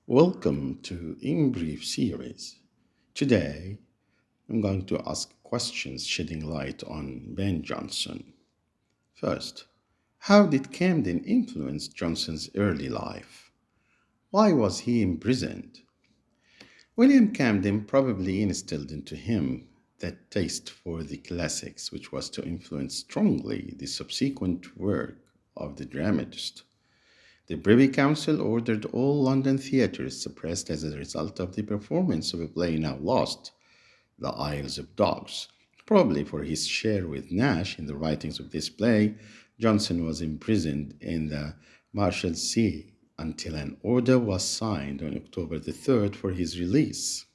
Welcome to In Brief series. Today, I'm going to ask questions shedding light on Ben Jonson. First, how did Camden influence Jonson's early life? Why was he imprisoned? William Camden probably instilled into him that taste for the classics, which was to influence strongly the subsequent work of the dramatist. The Privy Council ordered all London theatres suppressed as a result of the performance of a play now lost, The Isles of Dogs. Probably for his share with Nash in the writings of this play, Johnson was imprisoned in the Marshalsea until an order was signed on October the 3rd for his release.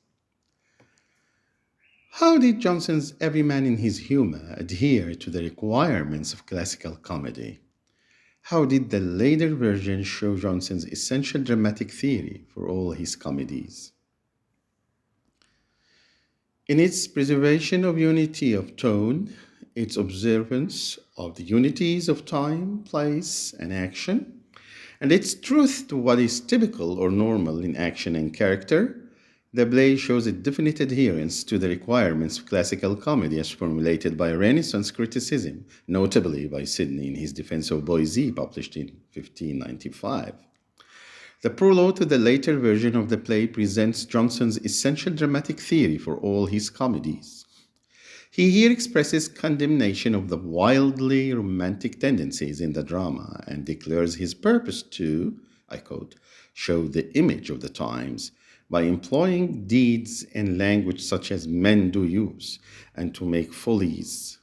How did Johnson's Every Man in His Humour adhere to the requirements of classical comedy? How did the later version show Johnson's essential dramatic theory for all his comedies? In its preservation of unity of tone, its observance of the unities of time, place, and action, and its truth to what is typical or normal in action and character, the play shows a definite adherence to the requirements of classical comedy as formulated by Renaissance criticism, notably by Sidney in his Defense of Boissy, published in 1595. The prologue to the later version of the play presents Jonson's essential dramatic theory for all his comedies. He here expresses condemnation of the wildly romantic tendencies in the drama and declares his purpose to, I quote, show the image of the times by employing deeds and language such as men do use, and to make follies,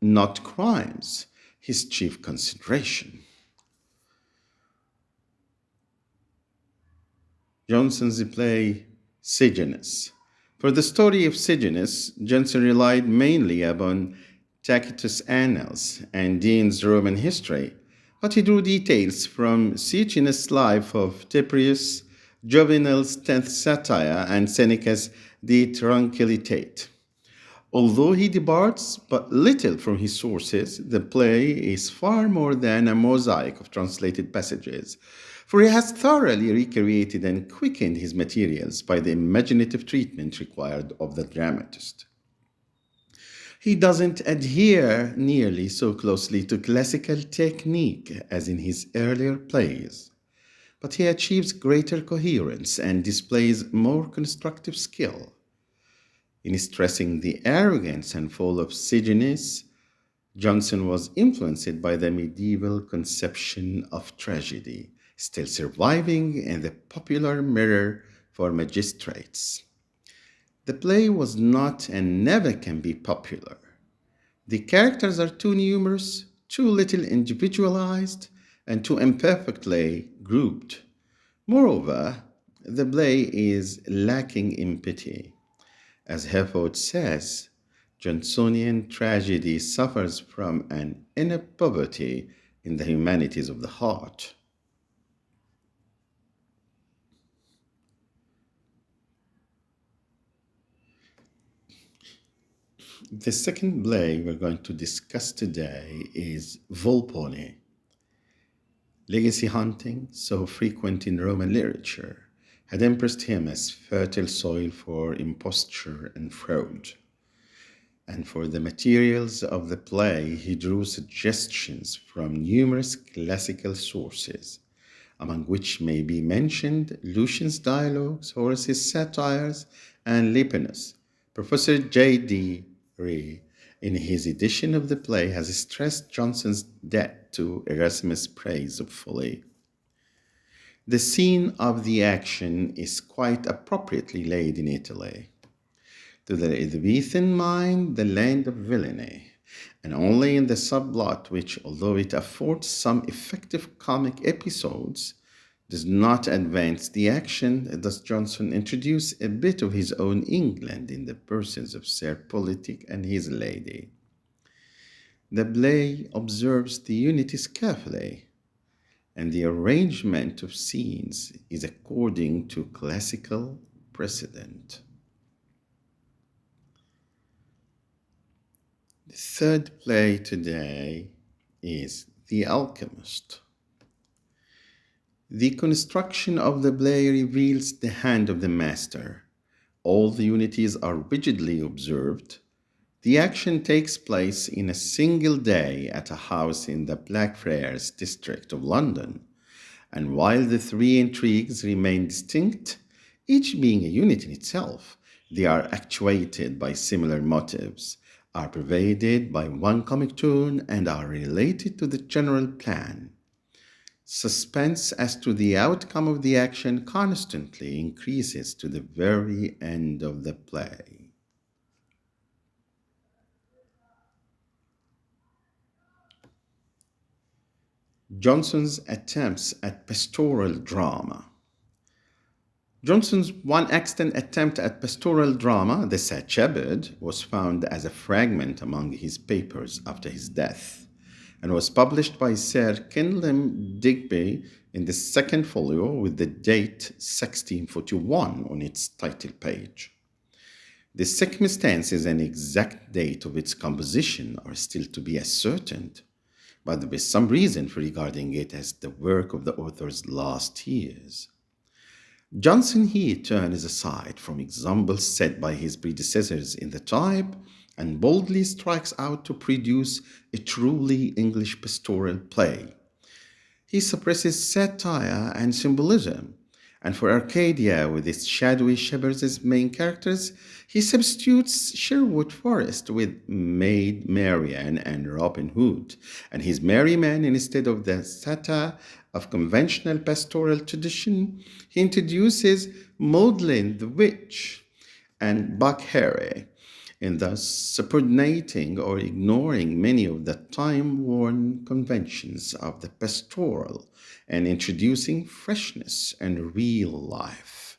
not crimes, his chief consideration. Johnson's play Sejanus. For the story of Sejanus, Johnson relied mainly upon Tacitus' Annals and Dean's Roman history, but he drew details from Sejanus' life of Tiberius, Juvenal's tenth satire, and Seneca's De Tranquillitate. Although he departs but little from his sources, the play is far more than a mosaic of translated passages, for he has thoroughly recreated and quickened his materials by the imaginative treatment required of the dramatist. He doesn't adhere nearly so closely to classical technique as in his earlier plays, but he achieves greater coherence and displays more constructive skill. In stressing the arrogance and fall of Sejanus, Johnson was influenced by the medieval conception of tragedy, still surviving in the popular mirror for magistrates. The play was not and never can be popular. The characters are too numerous, too little individualized, and too imperfectly grouped. Moreover, the play is lacking in pity. As Herford says, Johnsonian tragedy suffers from an inner poverty in the humanities of the heart. The second play we're going to discuss today is Volpone, legacy hunting, so frequent in Roman literature, had impressed him as fertile soil for imposture and fraud. And for the materials of the play, he drew suggestions from numerous classical sources, among which may be mentioned Lucian's dialogues, Horace's satires, and Lepinus. Professor J.D. Ree, in his edition of the play, has stressed Johnson's debt to Erasmus' praise of folly. The scene of the action is quite appropriately laid in Italy. To the Elizabethan mind, the land of villainy, and only in the subplot which, although it affords some effective comic episodes, does not advance the action, does Johnson introduce a bit of his own England in the persons of Sir Politic and his lady. The play observes the unities carefully, and the arrangement of scenes is according to classical precedent. The third play today is The Alchemist. The construction of the play reveals the hand of the master. All the unities are rigidly observed. The action takes place in a single day at a house in the Blackfriars district of London, and while the three intrigues remain distinct, each being a unit in itself, they are actuated by similar motives, are pervaded by one comic tone, and are related to the general plan. Suspense as to the outcome of the action constantly increases to the very end of the play. Johnson's attempts at pastoral drama. Johnson's one extant attempt at pastoral drama, The Sad Shepherd, was found as a fragment among his papers after his death, and was published by Sir Kenelm Digby in the second folio with the date 1641 on its title page. The circumstances and exact date of its composition are still to be ascertained, but there is some reason for regarding it as the work of the author's last years. Johnson here turns aside from examples set by his predecessors in the type and boldly strikes out to produce a truly English pastoral play. He suppresses satire and symbolism, and for Arcadia, with its shadowy shepherds as main characters, he substitutes Sherwood Forest with Maid Marian and Robin Hood, and his merry men instead of the satire of conventional pastoral tradition. He introduces Maudlin the Witch and Buck Harry, in thus subordinating or ignoring many of the time-worn conventions of the pastoral and introducing freshness and real life.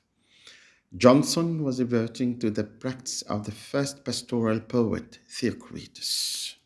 Johnson was reverting to the practice of the first pastoral poet, Theocritus.